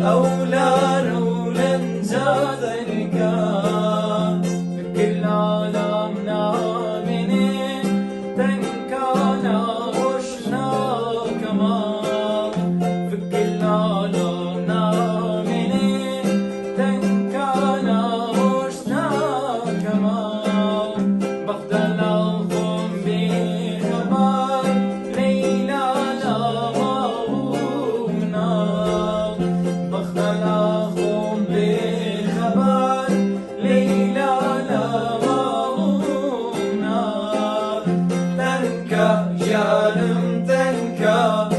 أولى رولا زادنك في كل عالمنا منين تنكانا وشنا كمان في كل عالمنا منين تنكانا وشنا كمان بخدلهم بخبر ليلى بخدلهم بخبر ليلى تنكا جانم تنكا